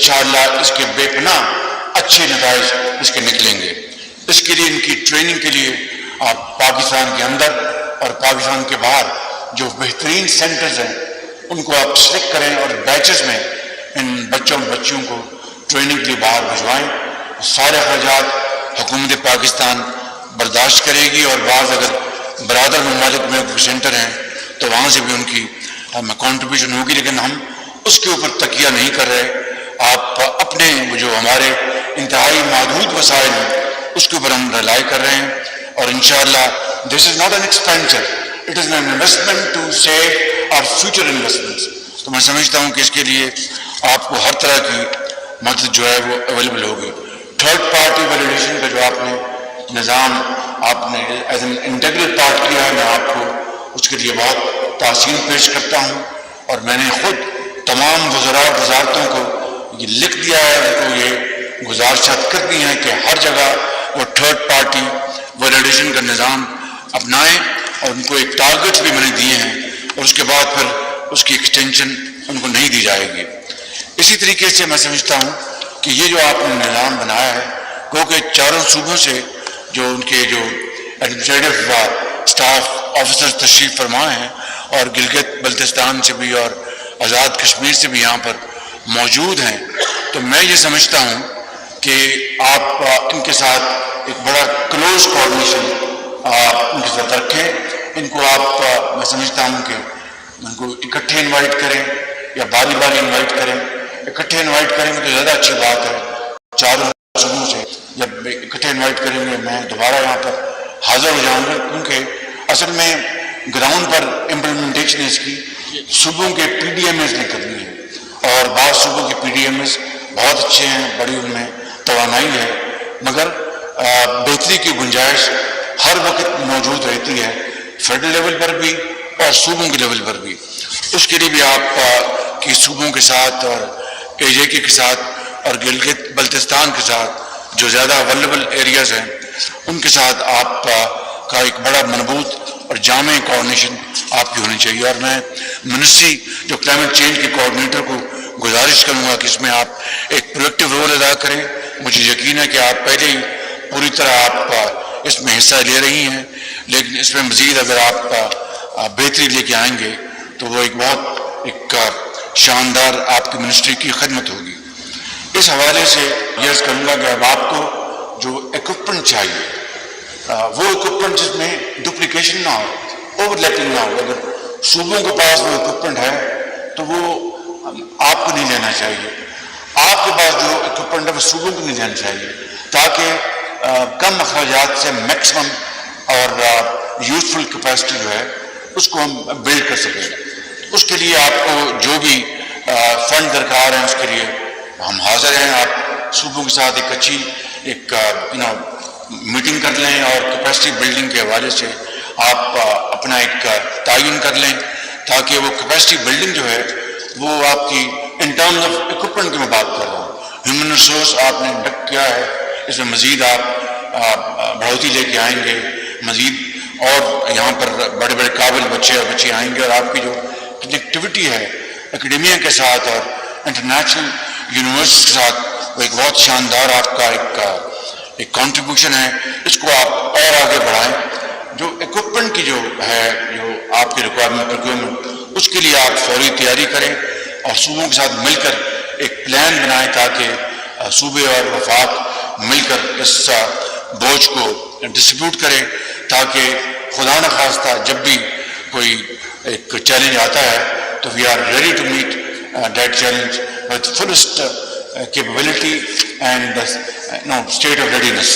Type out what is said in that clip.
انشاءاللہ اس کے بے پناہ اچھے نتائج اس کے نکلیں گے۔ اس کے لیے ان کی ٹریننگ کے لیے آپ پاکستان کے اندر اور پاکستان کے باہر جو بہترین سینٹرز ہیں ان کو آپ سلیکٹ کریں اور بیچز میں ان بچیوں کو ٹریننگ کے لیے باہر بھجوائیں۔ سارے اخراجات حکومت پاکستان برداشت کرے گی، اور بعض اگر برادر ممالک میں سینٹر ہیں تو وہاں سے بھی ان کی کنٹریبیوشن ہوگی، لیکن ہم اس کے اوپر تکیہ نہیں کر رہے۔ آپ اپنے جو ہمارے انتہائی محدود وسائل ہیں اس کے اوپر ہم رلائی کر رہے ہیں، اور انشاءاللہ this is not an expenditure, it is an investment to save our future investments. تو میں سمجھتا ہوں کہ اس کے لیے آپ کو ہر طرح کی مدد جو ہے وہ اویلیبل ہوگی۔ تھرڈ پارٹی ویلیڈیشن کا جو آپ نے نظام آپ نے ایز این انٹیگرل پارٹ کیا ہے، میں آپ کو اس کے لیے بہت تحسین پیش کرتا ہوں، اور میں نے خود تمام وزراء وزارتوں کو یہ لکھ دیا ہے، ان کو یہ گزارشات کر دی ہیں کہ ہر جگہ وہ تھرڈ پارٹی ویلیڈیشن کا نظام اپنائیں، اور ان کو ایک ٹارگٹ بھی میں نے دیے ہیں، اور اس کے بعد پھر اس کی ایکسٹینشن ان کو نہیں دی جائے گی۔ اسی طریقے سے میں سمجھتا ہوں کہ یہ جو آپ نے نظام بنایا ہے، کیونکہ چاروں صوبوں سے جو ان کے جو ایڈمنسٹریٹو اسٹاف آفیسر تشریف فرما ہیں، اور گلگت بلتستان سے بھی اور آزاد کشمیر سے بھی یہاں پر موجود ہیں، تو میں یہ سمجھتا ہوں کہ آپ ان کے ساتھ ایک بڑا کلوز کوآرڈینیشن ان کے ساتھ رکھیں۔ ان کو آپ میں سمجھتا ہوں کہ ان کو اکٹھے انوائٹ کریں یا باری باری انوائٹ کریں۔ اکٹھے انوائٹ کریں گے تو زیادہ اچھی بات ہے، چاروں صوبوں سے جب اکٹھے انوائٹ کریں گے میں دوبارہ یہاں پر حاضر ہو جاؤں گا، کیونکہ اصل میں گراؤنڈ پر امپلیمنٹیشن اس کی صوبوں کے پی ڈی ایم ایز نے کرنی ہے، اور بعض صوبوں کے پی ڈی ایم ایز بہت اچھے ہیں، بڑی ان میں توانائی ہے، مگر بہتری کی گنجائش ہر وقت موجود رہتی ہے، فیڈرل لیول پر بھی اور صوبوں کے لیول پر بھی۔ اس کے لیے بھی آپ کی صوبوں کے ساتھ اور اے جے کے ساتھ اور گلگت بلتستان کے ساتھ جو زیادہ ولنریبل ایریاز ہیں ان کے ساتھ آپ کا ایک بڑا مربوط اور جامع کوآرڈینیشن آپ کی ہونی چاہیے۔ اور میں منسٹری جو کلائمیٹ چینج کے کوآرڈینیٹر کو گزارش کروں گا کہ اس میں آپ ایک پرویکٹیو رول ادا کریں۔ مجھے یقین ہے کہ آپ پہلے ہی پوری طرح آپ اس میں حصہ لے رہی ہیں، لیکن اس میں مزید اگر آپ بہتری لے کے آئیں گے تو وہ ایک بہت ایک شاندار آپ کی منسٹری کی خدمت ہوگی۔ اس حوالے سے یہ عرض کروں گا کہ اب آپ کو جو اکوپمنٹ چاہیے وہ اکوپمنٹ جس میں ڈپلیکیشن نہ ہو، اوور لیپنگ نہ ہو۔ اگر صوبوں کے پاس وہ اکوپمنٹ ہے تو وہ آپ کو نہیں لینا چاہیے، آپ کے پاس جو اکوپمنٹ ہے وہ صوبوں کو نہیں لینا چاہیے، تاکہ کم اخراجات سے میکسیمم اور یوزفل کیپیسٹی جو ہے اس کو ہم بلڈ کر سکیں۔ اس کے لیے آپ کو جو بھی فنڈ درکار ہیں اس کے لیے ہم حاضر ہیں۔ آپ صوبوں کے ساتھ ایک اچھی ایک میٹنگ کر لیں، اور کیپیسٹی بلڈنگ کے حوالے سے آپ اپنا ایک تعین کر لیں، تاکہ وہ کیپیسٹی بلڈنگ جو ہے وہ آپ کی ان ٹرمز آف اکوپمنٹ کی میں بات کر رہا ہوں۔ ہیومن ریسورس آپ نے انڈکٹ کیا ہے، اس میں مزید آپ بڑھوتی لے کے آئیں گے، مزید اور یہاں پر بڑے بڑے قابل بچے اور بچی آئیں گے، اور آپ کی جو کنیکٹیوٹی ہے اکیڈمیا کے ساتھ اور انٹرنیشنل یونیورسٹی کے ساتھ وہ ایک بہت شاندار آپ کا ایک کنٹریبیوشن ہے، اس کو آپ اور آگے بڑھائیں۔ جو اکوپمنٹ کی جو ہے جو آپ کی ریکوائرمنٹ پروکیورمنٹ، اس کے لیے آپ فوری تیاری کریں اور صوبوں کے ساتھ مل کر ایک پلان بنائیں، تاکہ صوبے اور وفاق مل کر اس بوجھ کو ڈسٹریبیوٹ کریں، تاکہ خدا نخواستہ جب بھی کوئی ایک چیلنج آتا ہے تو we are ready to meet that challenge with fullest capability and state of readiness.